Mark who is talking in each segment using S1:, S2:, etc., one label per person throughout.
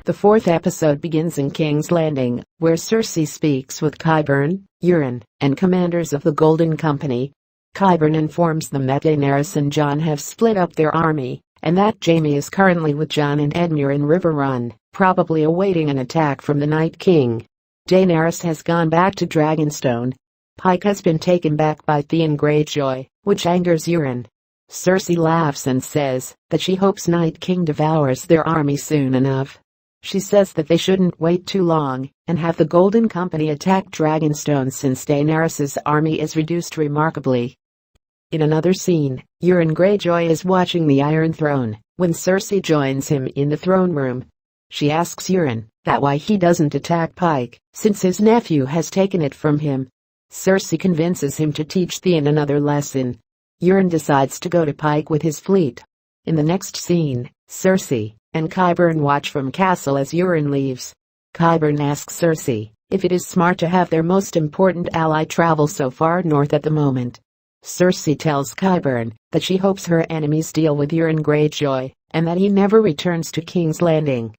S1: The fourth episode begins in King's Landing, where Cersei speaks with Qyburn, Euron, and commanders of the Golden Company. Qyburn informs them that Daenerys and Jon have split up their army, and that Jaime is currently with Jon and Edmure in River Run, probably awaiting an attack from the Night King. Daenerys has gone back to Dragonstone. Pike has been taken back by Theon Greyjoy, which angers Euron. Cersei laughs and says that she hopes Night King devours their army soon enough. She says that they shouldn't wait too long and have the Golden Company attack Dragonstone since Daenerys' army is reduced remarkably. In another scene, Euron Greyjoy is watching the Iron Throne when Cersei joins him in the throne room. She asks Euron that why he doesn't attack Pike since his nephew has taken it from him. Cersei convinces him to teach Theon another lesson. Euron decides to go to Pike with his fleet. In the next scene, Cersei and Qyburn watch from castle as Euron leaves. Qyburn asks Cersei if it is smart to have their most important ally travel so far north at the moment. Cersei tells Qyburn that she hopes her enemies deal with Euron Greyjoy and that he never returns to King's Landing.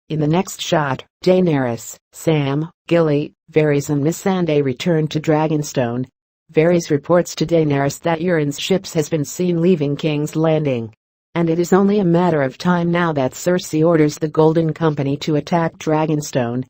S1: In the next shot, Daenerys, Sam, Gilly, Varys and Missandei return to Dragonstone. Varys reports to Daenerys that Euron's ships has been seen leaving King's Landing, and it is only a matter of time now that Cersei orders the Golden Company to attack Dragonstone.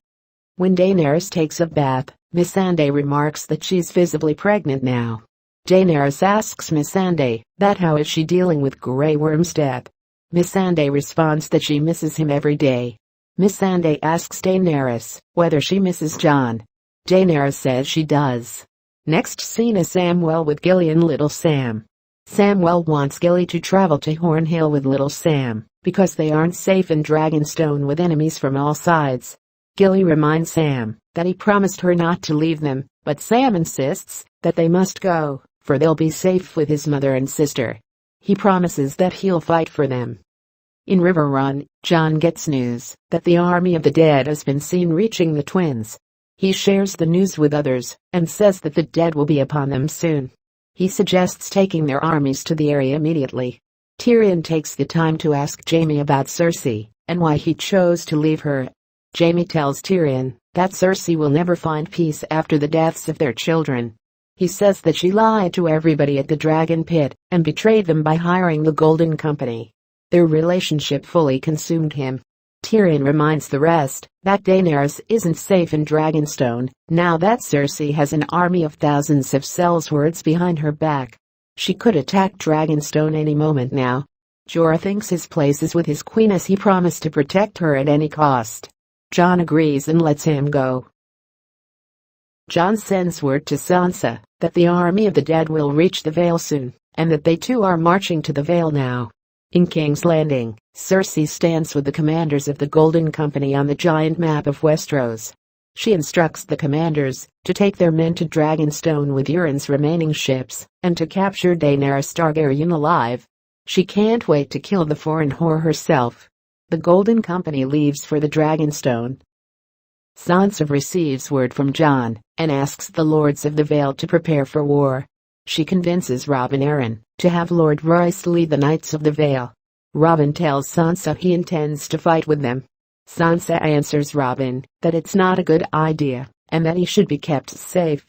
S1: When Daenerys takes a bath, Missandei remarks that she's visibly pregnant now. Daenerys asks Missandei that how is she dealing with Grey Worm's death. Missandei responds that she misses him every day. Missandei asks Daenerys whether she misses Jon. Daenerys says she does. Next scene is Samwell with Gilly and Little Sam. Samwell wants Gilly to travel to Horn Hill with Little Sam because they aren't safe in Dragonstone with enemies from all sides. Gilly reminds Sam that he promised her not to leave them, but Sam insists that they must go, for they'll be safe with his mother and sister. He promises that he'll fight for them. In River Run, Jon gets news that the army of the dead has been seen reaching the twins. He shares the news with others and says that the dead will be upon them soon. He suggests taking their armies to the area immediately. Tyrion takes the time to ask Jaime about Cersei and why he chose to leave her. Jaime tells Tyrion that Cersei will never find peace after the deaths of their children. He says that she lied to everybody at the Dragon Pit and betrayed them by hiring the Golden Company. Their relationship fully consumed him. Tyrion reminds the rest that Daenerys isn't safe in Dragonstone now that Cersei has an army of thousands of sellswords behind her back. She could attack Dragonstone any moment now. Jorah thinks his place is with his queen as he promised to protect her at any cost. Jon agrees and lets him go. Jon sends word to Sansa that the army of the dead will reach the Vale soon, and that they too are marching to the Vale now. In King's Landing, Cersei stands with the commanders of the Golden Company on the giant map of Westeros. She instructs the commanders to take their men to Dragonstone with Euron's remaining ships and to capture Daenerys Targaryen alive. She can't wait to kill the foreign whore herself. The Golden Company leaves for the Dragonstone. Sansa receives word from Jon and asks the Lords of the Vale to prepare for war. She convinces Robin Arryn to have Lord Royce lead the Knights of the Vale. Robin tells Sansa he intends to fight with them. Sansa answers Robin that it's not a good idea and that he should be kept safe.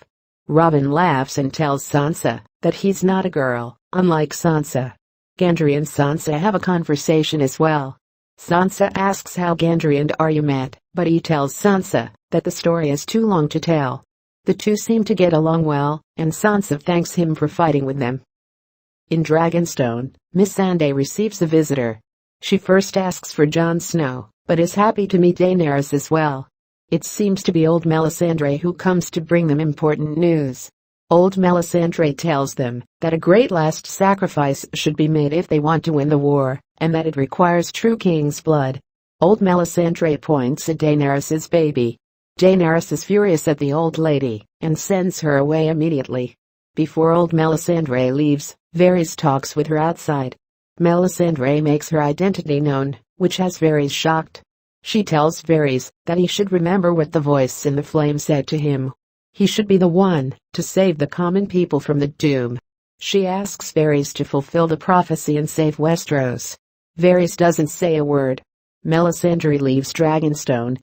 S1: Robin laughs and tells Sansa that he's not a girl, unlike Sansa. Gendry and Sansa have a conversation as well. Sansa asks how Gendry and Arya met, but he tells Sansa that the story is too long to tell. The two seem to get along well, and Sansa thanks him for fighting with them. In Dragonstone, Missandei receives a visitor. She first asks for Jon Snow, but is happy to meet Daenerys as well. It seems to be old Melisandre who comes to bring them important news. Old Melisandre tells them that a great last sacrifice should be made if they want to win the war, and that it requires true king's blood. Old Melisandre points at Daenerys' baby. Daenerys is furious at the old lady and sends her away immediately. Before old Melisandre leaves, Varys talks with her outside. Melisandre makes her identity known, which has Varys shocked. She tells Varys that he should remember what the voice in the flame said to him. He should be the one to save the common people from the doom. She asks Varys to fulfill the prophecy and save Westeros. Varys doesn't say a word. Melisandre leaves Dragonstone.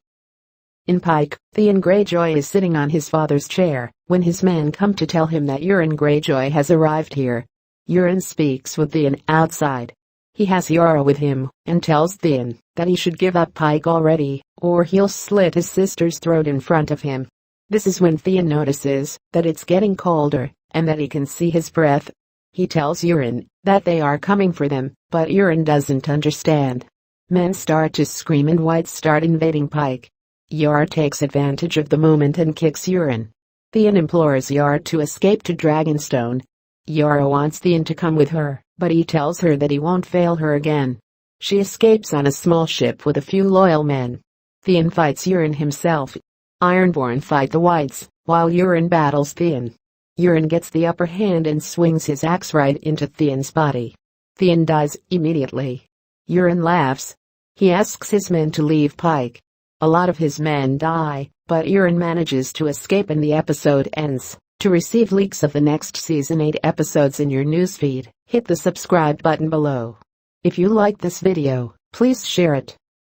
S1: In Pike, Theon Greyjoy is sitting on his father's chair when his men come to tell him that Euron Greyjoy has arrived here. Euron speaks with Theon outside. He has Yara with him and tells Theon that he should give up Pike already, or he'll slit his sister's throat in front of him. This is when Theon notices that it's getting colder and that he can see his breath. He tells Euron that they are coming for them, but Euron doesn't understand. Men start to scream and whites start invading Pike. Yara takes advantage of the moment and kicks Euron. Theon implores Yara to escape to Dragonstone. Yara wants Theon to come with her, but he tells her that he won't fail her again. She escapes on a small ship with a few loyal men. Theon fights Euron himself. Ironborn fight the whites, while Euron battles Theon. Euron gets the upper hand and swings his axe right into Theon's body. Theon dies immediately. Euron laughs. He asks his men to leave Pike. A lot of his men die, but Euron manages to escape and the episode ends. To receive leaks of the next season 8 episodes in your newsfeed, hit the subscribe button below. If you like this video, please share it.